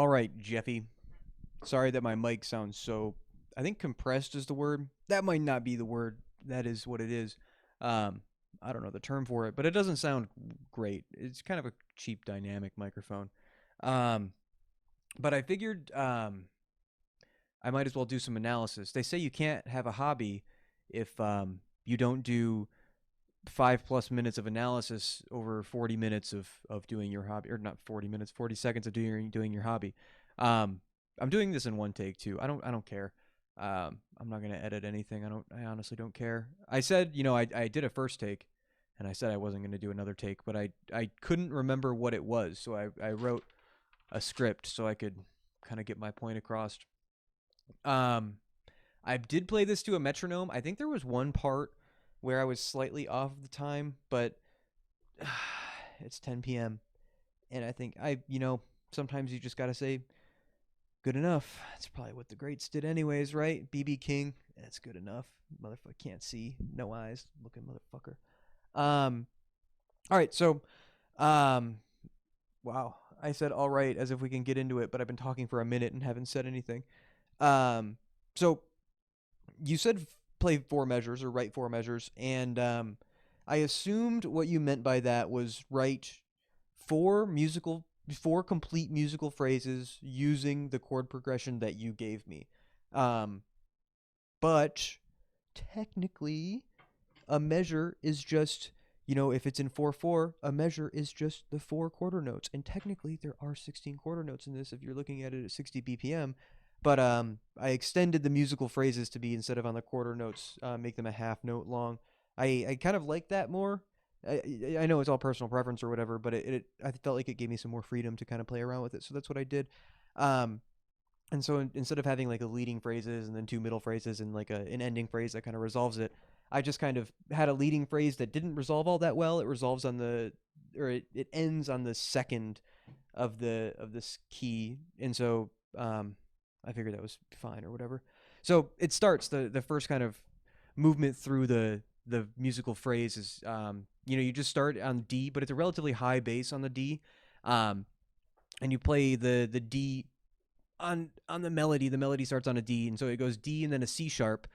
All right, Jeffy. Sorry that my mic sounds so. I think compressed is the word. That might not be the word. That is what it is. Um, I don't know the term for it, but it doesn't sound great. It's kind of a cheap dynamic microphone. Um, but I figured I might as well do some analysis. They say you can't have a hobby if you don't do 5+ minutes of analysis over 40 minutes of doing your hobby, or not 40 minutes, 40 seconds of doing your hobby. Um, I'm doing this in one take too. I don't care. I'm not gonna edit anything. I honestly don't care. I said, I did a first take, and I said I wasn't gonna do another take, but I couldn't remember what it was, so I wrote a script so I could kind of get my point across. Um, I did play this to a metronome. I think there was one part where I was slightly off of the time, but it's 10 p.m. and I think sometimes you just gotta say good enough. That's probably what the greats did, anyways, right? BB King, that's good enough. Motherfucker can't see, no eyes, looking motherfucker. Um, all right, so, um, wow, I said all right as if we can get into it, but I've been talking for a minute and haven't said anything. Um, so you said play four measures or write four measures, and I assumed what you meant by that was write four complete musical phrases using the chord progression that you gave me. Um, but technically, a measure is just if it's in 4/4, a measure is just the four quarter notes, and technically there are 16 quarter notes in this if you're looking at it at 60 BPM. But I extended the musical phrases to be, instead of on the quarter notes, make them a half note long. I kind of like that more. I know it's all personal preference or whatever, but I felt like it gave me some more freedom to kind of play around with it, so that's what I did. Um, and so instead of having like a leading phrases and then two middle phrases and like an ending phrase that kind of resolves it, I just kind of had a leading phrase that didn't resolve all that well. It resolves on it ends on the second of this key, and so I figured that was fine or whatever. So it starts the first kind of movement through the musical phrase is you just start on D, but it's a relatively high bass on the D, um, and you play the D on the melody. The melody starts on a D, and so it goes D and then a C sharp.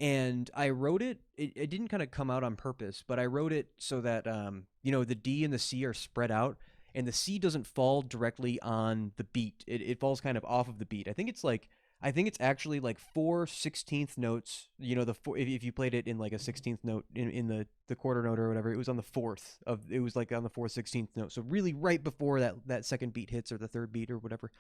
And I wrote it. It didn't kind of come out on purpose, but I wrote it so that the D and the C are spread out, and the C doesn't fall directly on the beat. It falls kind of off of the beat. I think it's actually like 4/16 notes. The four, if you played it in like a 16th note in the quarter note or whatever, it was on the fourth of. It was like on the 4/16 note. So really right before that second beat hits, or the third beat or whatever.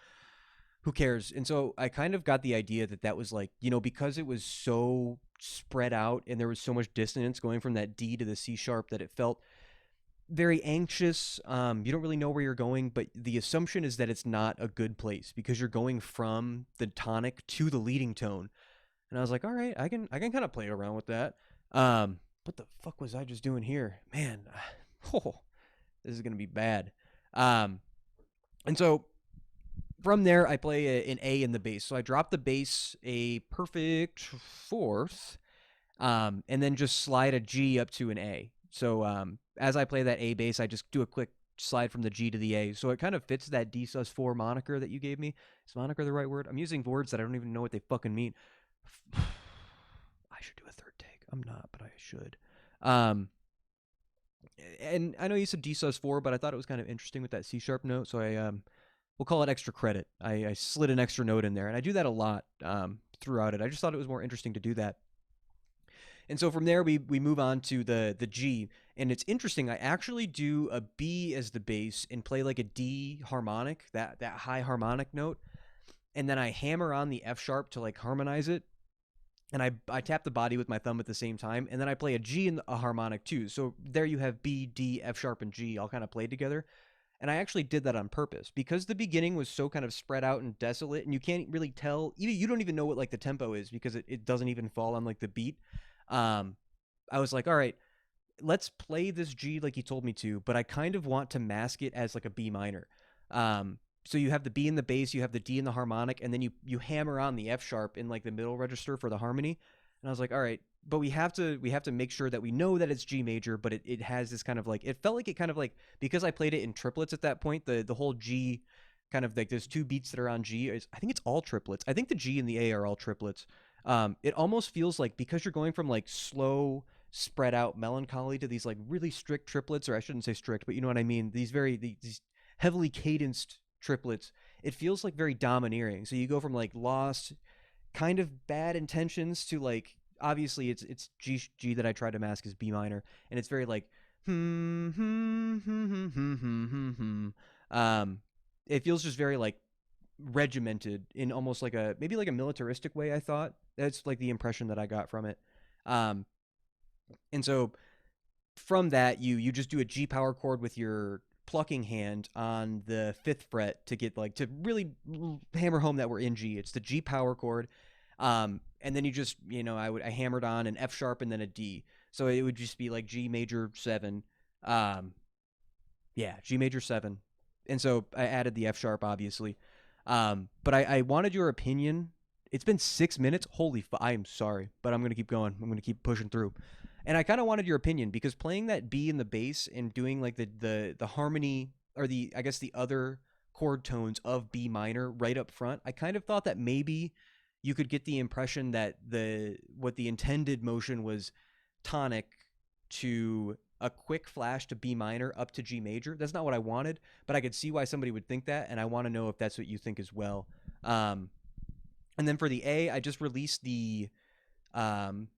Who cares? And so I kind of got the idea that was like, because it was so spread out and there was so much dissonance going from that D to the C sharp, that it felt very anxious. You don't really know where you're going, but the assumption is that it's not a good place because you're going from the tonic to the leading tone. And I was like, all right, I can kind of play around with that. What the fuck was I just doing here, man? Oh, this is gonna be bad. Um, and so from there, I play an A in the bass. So I drop the bass a perfect fourth, and then just slide a G up to an A. So as I play that A bass, I just do a quick slide from the G to the A. So it kind of fits that D sus4 moniker that you gave me. Is moniker the right word? I'm using words that I don't even know what they fucking mean. I should do a third take. I'm not, but I should. And I know you said D sus4, but I thought it was kind of interesting with that C sharp note. So we'll call it extra credit. I slid an extra note in there, and I do that a lot throughout it. I just thought it was more interesting to do that. And so from there, we move on to the G, and it's interesting. I actually do a B as the bass and play like a D harmonic, that high harmonic note, and then I hammer on the F sharp to like harmonize it, and I tap the body with my thumb at the same time, and then I play a G in a harmonic too. So there you have B, D, F sharp, and G all kind of played together. And I actually did that on purpose because the beginning was so kind of spread out and desolate, and you can't really tell. You don't even know what like the tempo is because it doesn't even fall on like the beat. I was like, all right, let's play this G like you told me to, but I kind of want to mask it as like a B minor. So you have the B in the bass, you have the D in the harmonic, and then you hammer on the F sharp in like the middle register for the harmony. And I was like, all right, but we have to make sure that we know that it's G major, but it has this kind of like, it felt like it kind of like, because I played it in triplets at that point, the whole G kind of like there's two beats that are on G. I think it's all triplets. I think the G and the A are all triplets. It almost feels like because you're going from like slow, spread out melancholy to these like really strict triplets, or I shouldn't say strict, but you know what I mean. These heavily cadenced triplets. It feels like very domineering. So you go from like lost, kind of bad intentions to like obviously it's G that I try to mask as B minor, and it's very like hmm hmm hmm hmm hmm hmm hmm. Um, it feels just very like regimented in almost like a maybe like a militaristic way. I thought that's like the impression that I got from it. Um, and so from that, you just do a G power chord with your plucking hand on the fifth fret to get like to really hammer home that we're in G. It's the G power chord, and then you just I hammered on an F sharp and then a D, so it would just be like G major 7, um, yeah, G major 7, and so I added the F sharp obviously, but I wanted your opinion. It's been 6 minutes. I am sorry, but I'm gonna keep going. I'm gonna keep pushing through. And I kind of wanted your opinion because playing that B in the bass and doing like the harmony or the I guess the other chord tones of B minor right up front, I kind of thought that maybe you could get the impression that the intended motion was tonic to a quick flash to B minor up to G major. That's not what I wanted, but I could see why somebody would think that, and I want to know if that's what you think as well. Um, and then for the A, I just released um,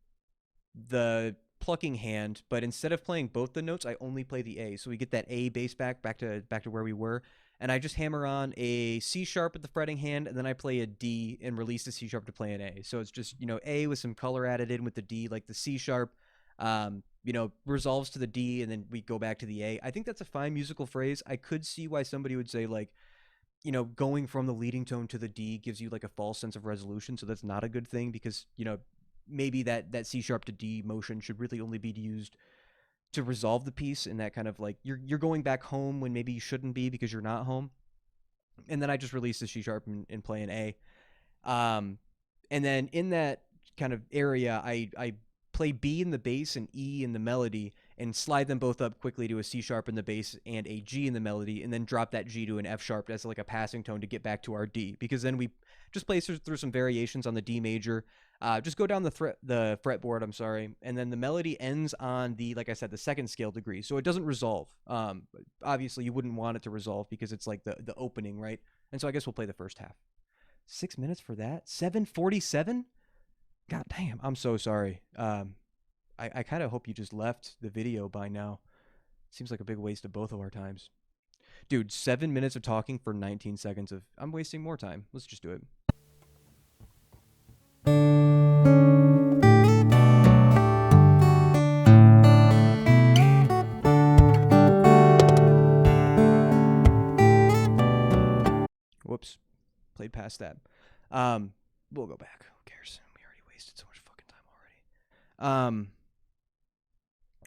the plucking hand, but instead of playing both the notes, I only play the A. So we get that A bass back to where we were, and I just hammer on a C sharp at the fretting hand, and then I play a D and release the C sharp to play an A. So it's just A with some color added in with the D, like the C sharp, resolves to the D, and then we go back to the A. I think that's a fine musical phrase. I could see why somebody would say like, going from the leading tone to the D gives you like a false sense of resolution. So that's not a good thing because, maybe that C sharp to D motion should really only be used to resolve the piece, and that kind of like you're going back home when maybe you shouldn't be because you're not home. And then I just release the C sharp and play an A. Um, and then in that kind of area, I play B in the bass and E in the melody and slide them both up quickly to a C sharp in the bass and a G in the melody, and then drop that G to an F sharp as like a passing tone to get back to our D. Because then we just play through some variations on the D major. Just go down the fretboard, I'm sorry, and then the melody ends on like I said, the second scale degree, so it doesn't resolve. Obviously, you wouldn't want it to resolve because it's like the opening, right? And so I guess we'll play the first half. 6 minutes for that? 7:47? God damn, I'm so sorry. I kind of hope you just left the video by now. Seems like a big waste of both of our times. Dude, 7 minutes of talking for 19 seconds of I'm wasting more time. Let's just do it. Whoops. Played past that. Um, we'll go back. Who cares? We already wasted so much fucking time already.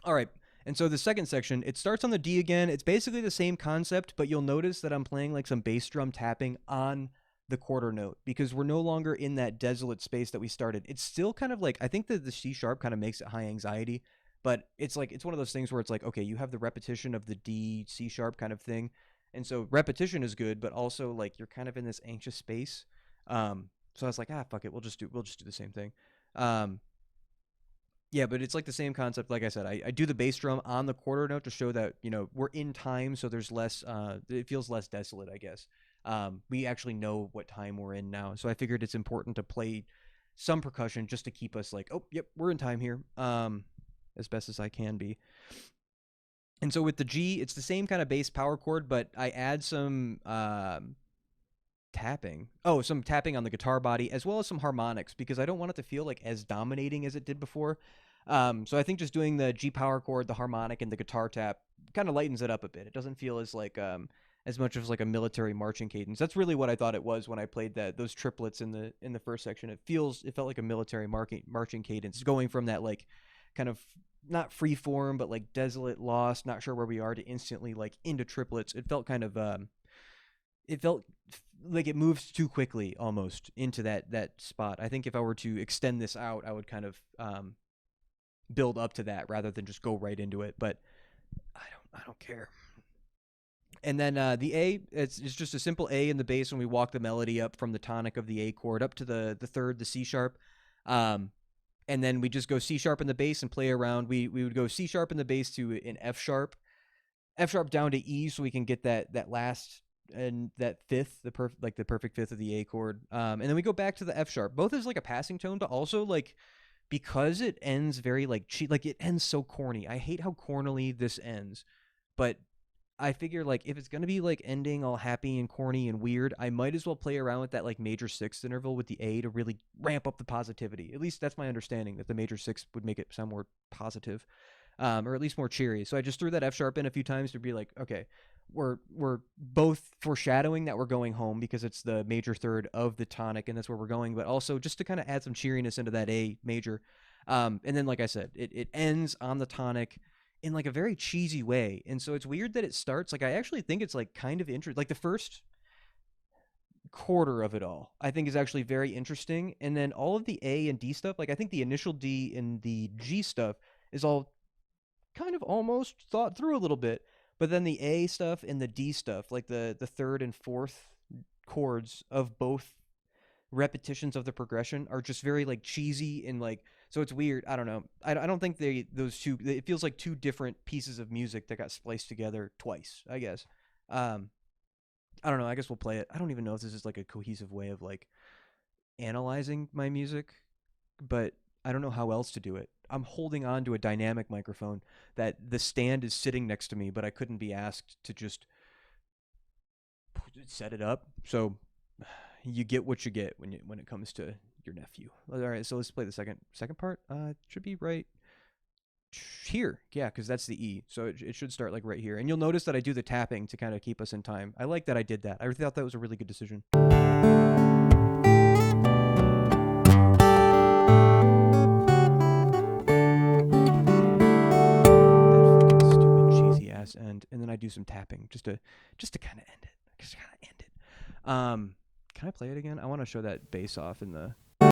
All right. And so the second section, it starts on the D again. It's basically the same concept, but you'll notice that I'm playing like some bass drum tapping on the quarter note because we're no longer in that desolate space that we started. It's still kind of like I think that the C sharp kind of makes it high anxiety, but it's like it's one of those things where it's like, okay, you have the repetition of the D C sharp kind of thing. And so repetition is good, but also like you're kind of in this anxious space. So I was like, fuck it, we'll just do the same thing. Um, yeah, but it's like the same concept. Like I said, I do the bass drum on the quarter note to show that we're in time, so there's less. It feels less desolate, I guess. We actually know what time we're in now, so I figured it's important to play some percussion just to keep us like, oh, yep, we're in time here, as best as I can be. And so with the G, it's the same kind of bass power chord, but I add some tapping. Oh, some tapping on the guitar body as well as some harmonics because I don't want it to feel like as dominating as it did before. So I think just doing the G power chord, the harmonic, and the guitar tap kind of lightens it up a bit. It doesn't feel as like as much as like a military marching cadence. That's really what I thought it was when I played those triplets in the first section. It felt like a military marching cadence, going from that like kind of not free form but like desolate, lost, not sure where we are to instantly like into triplets. It felt kind of it felt like it moves too quickly almost into that spot. I think if I were to extend this out, I would kind of build up to that rather than just go right into it. But I don't care. And then the A, it's just a simple A in the bass when we walk the melody up from the tonic of the A chord up to the third, the C sharp. And then we just go C sharp in the bass and play around. We would go C sharp in the bass to an F sharp down to E, so we can get that last and that fifth, the perfect fifth of the A chord. And then we go back to the F sharp, both as like a passing tone, but also like because it ends very like cheap, like it ends so corny. I hate how cornily this ends, but I figure like if it's gonna be like ending all happy and corny and weird, I might as well play around with that like major sixth interval with the A to really ramp up the positivity. At least that's my understanding, that the major sixth would make it sound more positive, or at least more cheery. So I just threw that F sharp in a few times to be like, okay, we're both foreshadowing that we're going home because it's the major third of the tonic and that's where we're going, but also just to kind of add some cheeriness into that A major. And then like I said, it ends on the tonic in like a very cheesy way. And so it's weird that it starts like, I actually think it's like kind of interesting. Like the first quarter of it all, I think, is actually very interesting. And then all of the A and D stuff, like I think the initial D and the G stuff is all kind of almost thought through a little bit. But then the A stuff and the D stuff, like the third and fourth chords of both repetitions of the progression, are just very like cheesy and like, so it's weird. I don't know. I don't think those two, it feels like two different pieces of music that got spliced together twice, I guess. I don't know. I guess we'll play it. I don't even know if this is like a cohesive way of like analyzing my music, but I don't know how else to do it. I'm holding on to a dynamic microphone that the stand is sitting next to me, but I couldn't be asked to just set it up. So you get what you get when it comes to your nephew. All right, so let's play the second part. It should be right here. Yeah, because that's the E. So it should start like right here. And you'll notice that I do the tapping to kind of keep us in time. I like that I did that. I thought that was a really good decision. End, and then I do some tapping just to kind of end it. Can I play it again? I want to show that bass off in the. Yeah,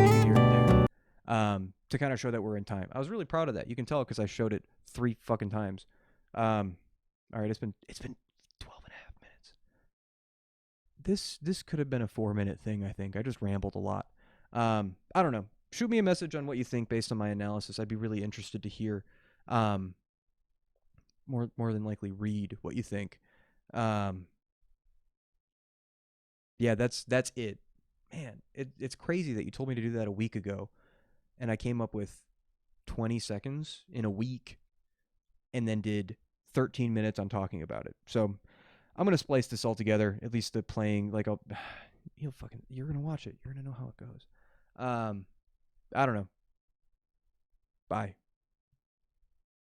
you can hear it there. To kind of show that we're in time. I was really proud of that. You can tell because I showed it 3 fucking times. All right, it's been 12 and a half minutes. This could have been a 4-minute thing. I think I just rambled a lot. I don't know. Shoot me a message on what you think based on my analysis. I'd be really interested to hear. More than likely read what you think. Yeah, that's it. Man, it's crazy that you told me to do that a week ago, and I came up with 20 seconds in a week, and then did 13 minutes on talking about it. So I'm gonna splice this all together. At least the playing, like you're gonna watch it. You're gonna know how it goes. I don't know. Bye.